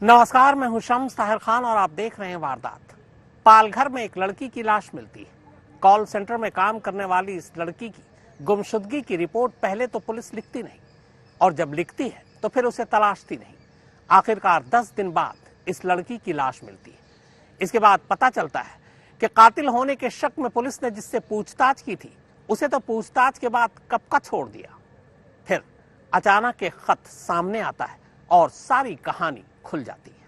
नमस्कार, मैं हूं शम्स ताहिर खान और आप देख रहे हैं वारदात। पालघर में एक लड़की की लाश मिलती है। कॉल सेंटर में काम करने वाली इस लड़की की गुमशुदगी की रिपोर्ट पहले तो पुलिस लिखती नहीं और जब लिखती है तो फिर उसे तलाशती नहीं। आखिरकार 10 दिन बाद इस लड़की की लाश मिलती है। इसके बाद पता चलता है कि कातिल होने के शक में पुलिस ने जिससे पूछताछ की थी उसे तो पूछताछ के बाद कब का छोड़ दिया। फिर अचानक एक खत सामने आता है और सारी कहानी खुल जाती है।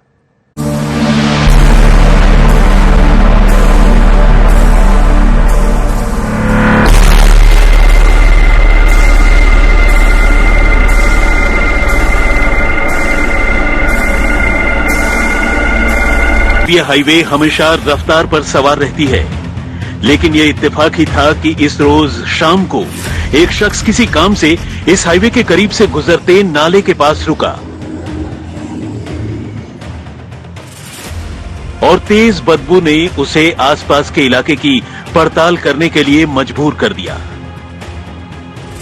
ये हाईवे हमेशा रफ्तार पर सवार रहती है, लेकिन ये इत्तेफाक ही था कि इस रोज शाम को एक शख्स किसी काम से इस हाईवे के करीब से गुजरते नाले के पास रुका और तेज बदबू ने उसे आसपास के इलाके की पड़ताल करने के लिए मजबूर कर दिया।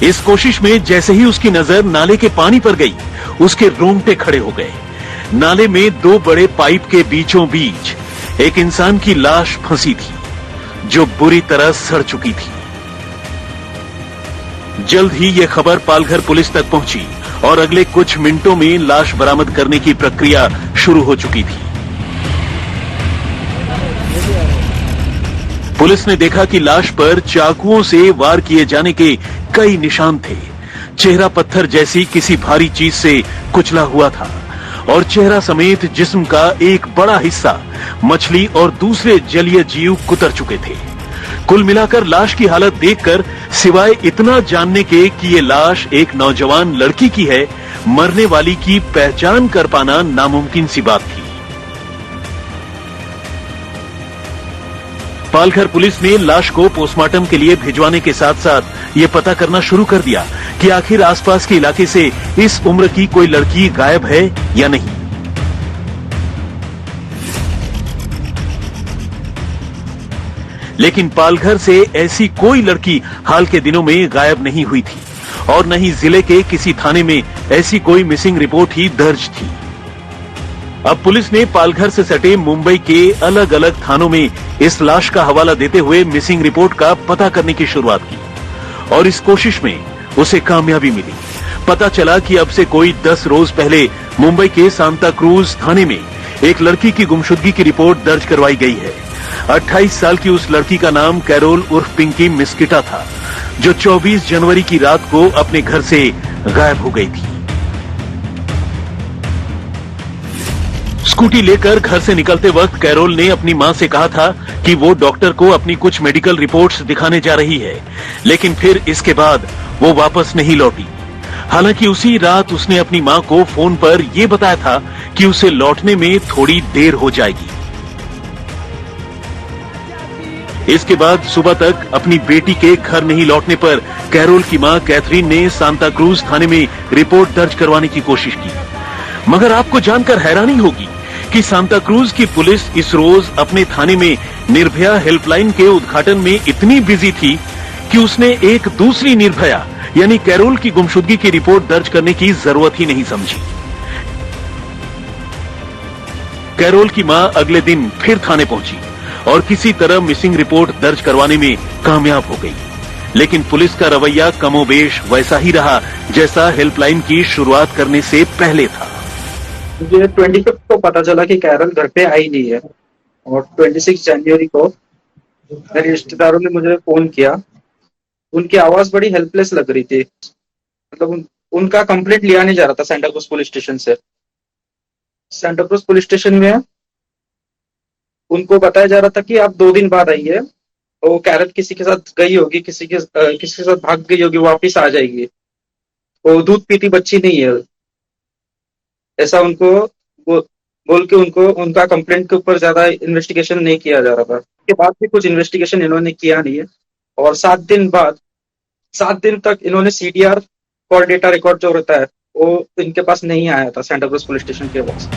इस कोशिश में जैसे ही उसकी नजर नाले के पानी पर गई, उसके रोंगटे खड़े हो गए। नाले में 2 बड़े पाइप के बीचों बीच एक इंसान की लाश फंसी थी, जो बुरी तरह सड़ चुकी थी। जल्द ही यह खबर पालघर पुलिस तक पहुंची और अगले कुछ मिनटों में लाश बरामद करने की प्रक्रिया शुरू हो चुकी थी। पुलिस ने देखा कि लाश पर चाकुओं से वार किए जाने के कई निशान थे। चेहरा पत्थर जैसी किसी भारी चीज से कुचला हुआ था और चेहरा समेत जिस्म का एक बड़ा हिस्सा मछली और दूसरे जलीय जीव कुतर चुके थे। कुल मिलाकर लाश की हालत देखकर सिवाय इतना जानने के कि ये लाश एक नौजवान लड़की की है, मरने वाली की पहचान कर पाना नामुमकिन सी बात थी। पालघर पुलिस ने लाश को पोस्टमार्टम के लिए भिजवाने के साथ साथ ये पता करना शुरू कर दिया कि आखिर आसपास के इलाके से इस उम्र की कोई लड़की गायब है या नहीं। लेकिन पालघर से ऐसी कोई लड़की हाल के दिनों में गायब नहीं हुई थी और न ही जिले के किसी थाने में ऐसी कोई मिसिंग रिपोर्ट ही दर्ज थी। अब पुलिस ने पालघर से सटे मुंबई के अलग अलग थानों में इस लाश का हवाला देते हुए मिसिंग रिपोर्ट का पता करने की शुरुआत की और इस कोशिश में उसे कामयाबी मिली। पता चला कि अब से कोई 10 रोज पहले मुंबई के सांता क्रूज थाने में एक लड़की की गुमशुदगी की रिपोर्ट दर्ज करवाई गई है। 28 साल की उस लड़की का नाम कैरोल उर्फ पिंकी मिस्किटा था, जो 24 जनवरी की रात को अपने घर से गायब हो गई थी। स्कूटी लेकर घर से निकलते वक्त कैरोल ने अपनी मां से कहा था कि वो डॉक्टर को अपनी कुछ मेडिकल रिपोर्ट्स दिखाने जा रही है, लेकिन फिर इसके बाद वो वापस नहीं लौटी। हालांकि उसी रात उसने अपनी मां को फोन पर यह बताया था कि उसे लौटने में थोड़ी देर हो जाएगी। इसके बाद सुबह तक अपनी बेटी के घर नहीं लौटने पर कैरोल की मां कैथरीन ने सांता क्रूज थाने में रिपोर्ट दर्ज करवाने की कोशिश की। मगर आपको जानकर हैरानी होगी कि सांता क्रूज की पुलिस इस रोज अपने थाने में निर्भया हेल्पलाइन के उद्घाटन में इतनी बिजी थी कि उसने एक दूसरी निर्भया यानी कैरोल की गुमशुदगी की रिपोर्ट दर्ज करने की जरूरत ही नहीं समझी। कैरोल की मां अगले दिन फिर थाने पहुंची और किसी तरह मिसिंग रिपोर्ट दर्ज करवाने में कामयाब हो गई, लेकिन पुलिस का रवैया कमोबेश वैसा ही रहा जैसा हेल्पलाइन की शुरुआत करने से पहले था। मुझे 25 को पता चला कि कैरल घर पे आई नहीं है और 26 जनवरी को मेरे रिश्तेदारों ने मुझे फोन किया। उनकी आवाज बड़ी हेल्पलेस लग रही थी, मतलब उनका कंप्लेंट लिया नहीं जा रहा था सेंटा क्रूज पुलिस स्टेशन से। सेंटा क्रूज पुलिस स्टेशन में उनको बताया जा रहा था कि आप 2 दिन बाद आइए, वो कैरल किसी के साथ गई होगी, किसी के साथ भाग गई होगी, वापिस आ जाएगी, वो दूध पीती बच्ची नहीं है, ऐसा उनको बोल के उनका कंप्लेंट के ऊपर ज्यादा इन्वेस्टिगेशन नहीं किया जा रहा था। उसके बाद भी कुछ इन्वेस्टिगेशन इन्होंने किया नहीं है और 7 दिन तक इन्होंने CDR कॉल डेटा रिकॉर्ड जो रहता है वो इनके पास नहीं आया था सेंटा क्रूज पुलिस स्टेशन के पास।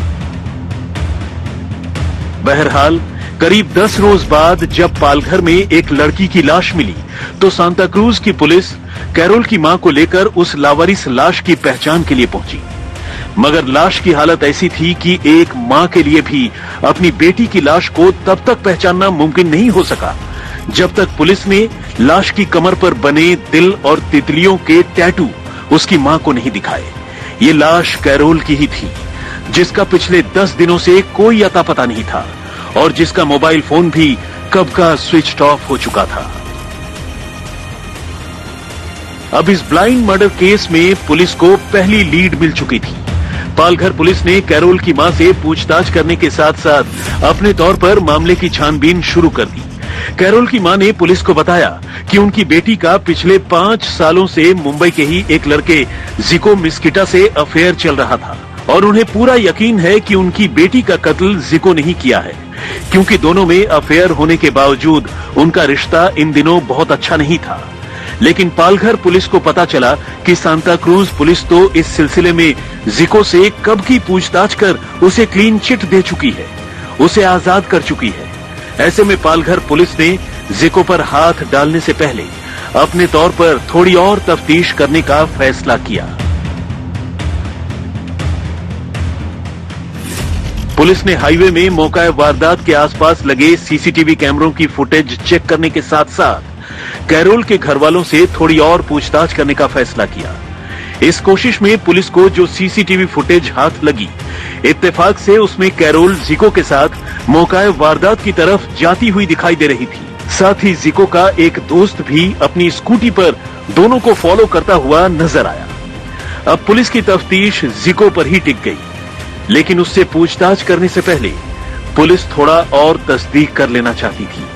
बहरहाल करीब 10 रोज बाद जब पालघर में एक लड़की की लाश मिली तो सांता क्रूज की पुलिस कैरोल की मां को लेकर उस लावारिस लाश की पहचान के लिए पहुंची। मगर लाश की हालत ऐसी थी कि एक मां के लिए भी अपनी बेटी की लाश को तब तक पहचानना मुमकिन नहीं हो सका जब तक पुलिस ने लाश की कमर पर बने दिल और तितलियों के टैटू उसकी मां को नहीं दिखाए। ये लाश कैरोल की ही थी, जिसका पिछले 10 दिनों से कोई अता पता नहीं था और जिसका मोबाइल फोन भी कब का स्विच ऑफ हो चुका था। अब इस ब्लाइंड मर्डर केस में पुलिस को पहली लीड मिल चुकी थी। पालघर पुलिस ने कैरोल की मां से पूछताछ करने के साथ साथ अपने तौर पर मामले की छानबीन शुरू कर दी। कैरोल की मां ने पुलिस को बताया कि उनकी बेटी का पिछले 5 सालों से मुंबई के ही एक लड़के जिको मिस्किटा से अफेयर चल रहा था और उन्हें पूरा यकीन है कि उनकी बेटी का कत्ल जिको नहीं किया है, क्योंकि दोनों में अफेयर होने के बावजूद उनका रिश्ता इन दिनों बहुत अच्छा नहीं था। लेकिन पालघर पुलिस को पता चला कि सांता क्रूज पुलिस तो इस सिलसिले में जिको से कब की पूछताछ कर उसे क्लीन चिट दे चुकी है, उसे आजाद कर चुकी है। ऐसे में पालघर पुलिस ने जिको पर हाथ डालने से पहले अपने तौर पर थोड़ी और तफ्तीश करने का फैसला किया। पुलिस ने हाईवे में मौका वारदात के आसपास लगे सीसीटीवी कैमरों की फुटेज चेक करने के साथ साथ कैरोल के घर वालों से थोड़ी और पूछताछ करने का फैसला किया। इस कोशिश में पुलिस को जो सीसीटीवी फुटेज हाथ लगी, इत्तेफाक से उसमें कैरोल जिको के साथ मौका वारदात की तरफ जाती हुई दिखाई दे रही थी। साथ ही जिको का एक दोस्त भी अपनी स्कूटी पर दोनों को फॉलो करता हुआ नजर आया। अब पुलिस की तफ्तीश जिको पर ही टिक गई, लेकिन उससे पूछताछ करने से पहले पुलिस थोड़ा और तस्दीक कर लेना चाहती थी।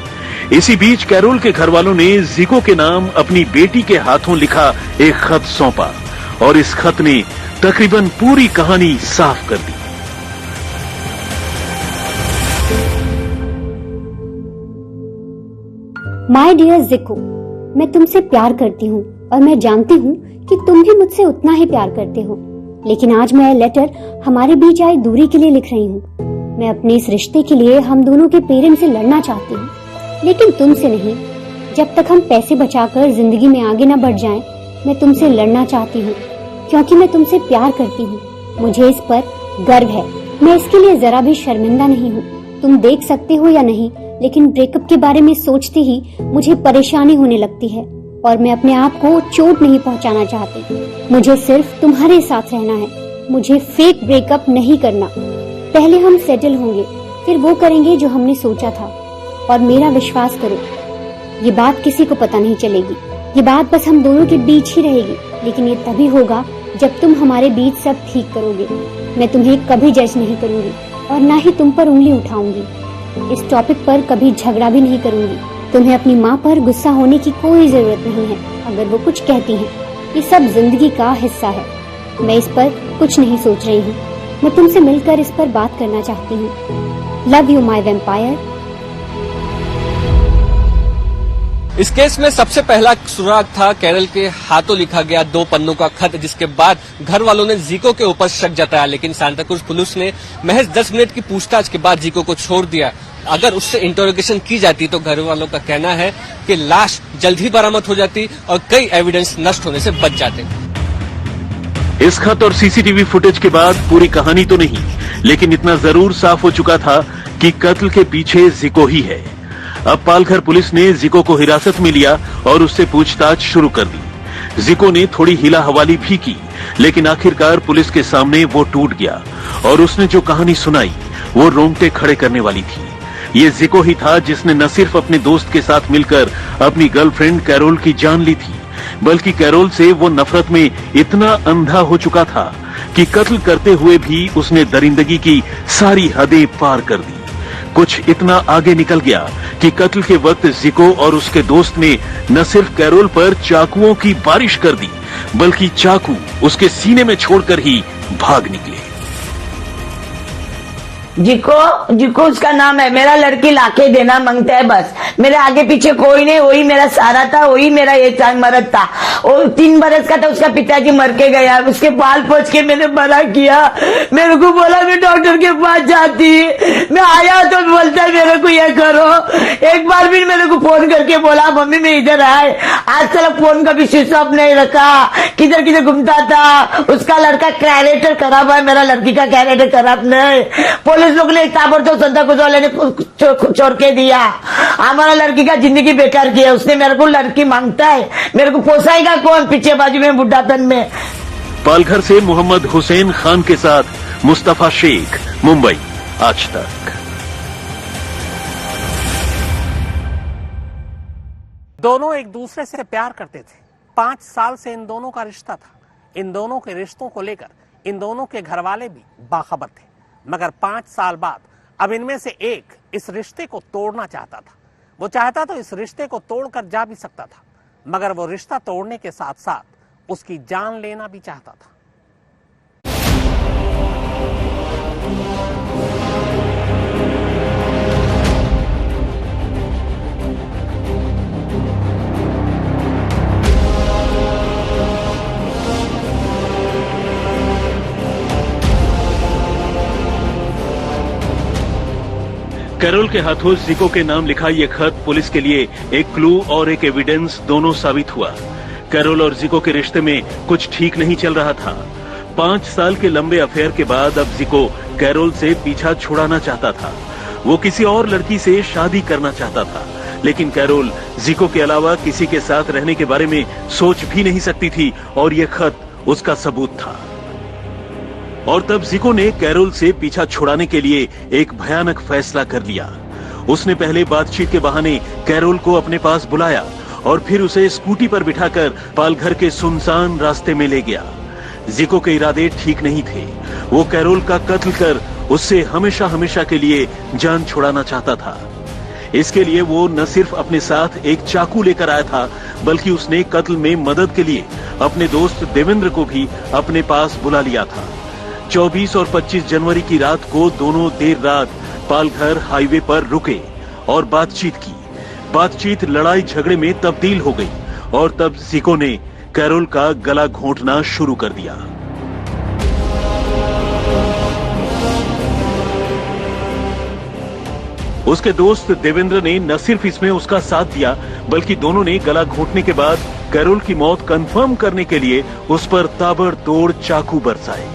इसी बीच कैरोल के घर वालों ने जिको के नाम अपनी बेटी के हाथों लिखा एक खत सौंपा और इस खत ने तकरीबन पूरी कहानी साफ कर दी। माय डियर जिको, मैं तुमसे प्यार करती हूँ और मैं जानती हूँ कि तुम भी मुझसे उतना ही प्यार करते हो, लेकिन आज मैं लेटर हमारे बीच आई दूरी के लिए लिख रही हूँ। मैं अपने इस रिश्ते के लिए हम दोनों के पेरेंट्स से लड़ना चाहती हूँ, लेकिन तुमसे नहीं। जब तक हम पैसे बचाकर जिंदगी में आगे न बढ़ जाएं, मैं तुमसे लड़ना चाहती हूँ क्योंकि मैं तुमसे प्यार करती हूँ। मुझे इस पर गर्व है, मैं इसके लिए जरा भी शर्मिंदा नहीं हूँ। तुम देख सकते हो या नहीं, लेकिन ब्रेकअप के बारे में सोचते ही मुझे परेशानी होने लगती है और मैं अपने आप को चोट नहीं पहुँचाना चाहती। मुझे सिर्फ तुम्हारे साथ रहना है, मुझे फेक ब्रेकअप नहीं करना। पहले हम सेटल होंगे, फिर वो करेंगे जो हमने सोचा था। और मेरा विश्वास करो, ये बात किसी को पता नहीं चलेगी, ये बात बस हम दोनों के बीच ही रहेगी, लेकिन ये तभी होगा जब तुम हमारे बीच सब ठीक करोगे। मैं तुम्हें कभी जज नहीं करूंगी और ना ही तुम पर उंगली उठाऊंगी। इस टॉपिक पर कभी झगड़ा भी नहीं करूंगी। तुम्हें अपनी माँ पर गुस्सा होने की कोई जरूरत नहीं है अगर वो कुछ कहती हैं। ये सब जिंदगी का हिस्सा है। मैं इस पर कुछ नहीं सोच रही हूँ। मैं तुमसे मिलकर इस पर बात करना चाहती हूँ। Love you my vampire. इस केस में सबसे पहला सुराग था कैरल के हाथों लिखा गया 2 पन्नों का खत, जिसके बाद घर वालों ने जिको के ऊपर शक जताया, लेकिन सांता क्रूज पुलिस ने महज 10 मिनट की पूछताछ के बाद जिको को छोड़ दिया। अगर उससे इंटरोगेशन की जाती तो घर वालों का कहना है कि लाश जल्द ही बरामद हो जाती और कई एविडेंस नष्ट होने से बच जाते। इस खत और सीसीटीवी फुटेज के बाद पूरी कहानी तो नहीं, लेकिन इतना जरूर साफ हो चुका था कि कत्ल के पीछे जिको ही है। अब पालघर पुलिस ने जिको को हिरासत में लिया और उससे पूछताछ शुरू कर दी। जिको ने थोड़ी हिला हवाली भी की, लेकिन आखिरकार पुलिस के सामने वो टूट गया और उसने जो कहानी सुनाई वो रोंगटे खड़े करने वाली थी। ये जिको ही था जिसने न सिर्फ अपने दोस्त के साथ मिलकर अपनी गर्लफ्रेंड कैरोल की जान ली थी, बल्कि कैरोल से वो नफरत में इतना अंधा हो चुका था कि कत्ल करते हुए भी उसने दरिंदगी की सारी हदें पार कर दी। कुछ इतना आगे निकल गया कि कत्ल के वक्त जिको और उसके दोस्त ने न सिर्फ कैरोल पर चाकुओं की बारिश कर दी, बल्कि चाकू उसके सीने में छोड़कर ही भाग निकले। जिको उसका नाम है, मेरा लड़की लाके देना मांगता है बस। मेरे आगे पीछे कोई नहीं, वही मेरा सहारा था, वही मेरा ये मरद था। वो 3 बरस का था, उसका पिताजी मर के गया, उसके बाल पोछ के मैंने बड़ा किया। मेरे को बोला मैं डॉक्टर के पास जाती, मैं आया तो बोलता मेरे को ये करो। एक बार भी मेरे को फोन करके बोला मम्मी मैं इधर आए। आज तक फोन का भी स्विच ऑफ नहीं रखा, किधर किधर घूमता था। उसका लड़का कैरेक्टर खराब है, मेरा लड़की का कैरेक्टर खराब नहीं। पुलिस लोग ने ताबड़तोड़ संता कुछ वाले ने छोड़ के दिया। हमारा लड़की का जिंदगी बेकार किया उसने। मेरे को लड़की मांगता है, मेरे को पोसाएगा कौन पीछे बाजू में बुढ़ापन में। पालघर से मोहम्मद हुसैन खान के साथ मुस्तफा शेख, मुंबई, आज तक। दोनों एक दूसरे से प्यार करते थे। 5 साल से इन दोनों का रिश्ता था। इन दोनों के रिश्तों को लेकर इन दोनों के घर वाले भी बाखबर थे। मगर 5 साल बाद अब इनमें से एक इस रिश्ते को तोड़ना चाहता था। वो चाहता तो इस रिश्ते को तोड़कर जा भी सकता था, मगर वो रिश्ता तोड़ने के साथ साथ उसकी जान लेना भी चाहता था। कैरोल के हाथों जिको के नाम लिखा ये खत पुलिस के लिए एक क्लू और एक एविडेंस दोनों साबित हुआ। कैरोल और जिको के रिश्ते में कुछ ठीक नहीं चल रहा था। 5 साल के लंबे अफेयर के बाद अब जिको कैरोल से पीछा छुड़ाना चाहता था। वो किसी और लड़की से शादी करना चाहता था, लेकिन कैरोल जिको के अलावा किसी के साथ रहने के बारे में सोच भी नहीं सकती थी और ये खत उसका सबूत था। और तब जिको ने कैरोल से पीछा छुड़ाने के लिए एक भयानक फैसला कर लिया। उसने पहले बातचीत के बहाने कैरोल को अपने पास बुलाया और फिर उसे स्कूटी पर बिठाकर पालघर के सुनसान रास्ते में ले गया। जिको के इरादे ठीक नहीं थे। वो कैरोल का कत्ल कर उससे हमेशा हमेशा के लिए जान छुड़ाना चाहता था। इसके लिए वो न सिर्फ अपने साथ एक चाकू लेकर आया था, बल्कि उसने कत्ल में मदद के लिए अपने दोस्त देवेंद्र को भी अपने पास बुला लिया था। 24 और 25 जनवरी की रात को दोनों देर रात पालघर हाईवे पर रुके और बातचीत की। बातचीत लड़ाई झगड़े में तब्दील हो गई और तब जिको ने कैरोल का गला घोंटना शुरू कर दिया। उसके दोस्त देवेंद्र ने न सिर्फ इसमें उसका साथ दिया, बल्कि दोनों ने गला घोंटने के बाद कैरोल की मौत कंफर्म करने के लिए उस पर ताबड़तोड़ चाकू बरसाए।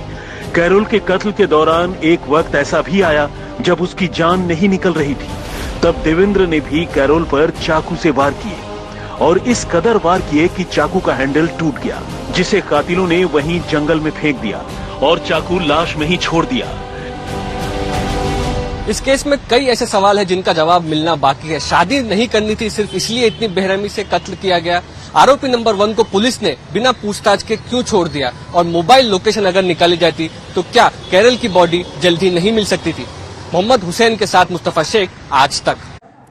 कैरोल के कत्ल के दौरान एक वक्त ऐसा भी आया जब उसकी जान नहीं निकल रही थी। तब देवेंद्र ने भी कैरोल पर चाकू से वार किए और इस कदर वार किए कि चाकू का हैंडल टूट गया, जिसे कातिलों ने वहीं जंगल में फेंक दिया और चाकू लाश में ही छोड़ दिया। इस केस में कई ऐसे सवाल हैं जिनका जवाब मिलना बाकी है। शादी नहीं करनी थी, सिर्फ इसलिए इतनी बेरहमी से कत्ल किया गया। आरोपी नंबर 1 को पुलिस ने बिना पूछताछ के क्यों छोड़ दिया, और मोबाइल लोकेशन अगर निकाली जाती तो क्या कैरोल की बॉडी जल्दी नहीं मिल सकती थी। मोहम्मद हुसैन के साथ मुस्तफा शेख, आज तक।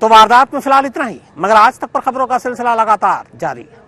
तो वारदात में फिलहाल इतना ही, मगर आज तक पर खबरों का सिलसिला लगातार जारी है।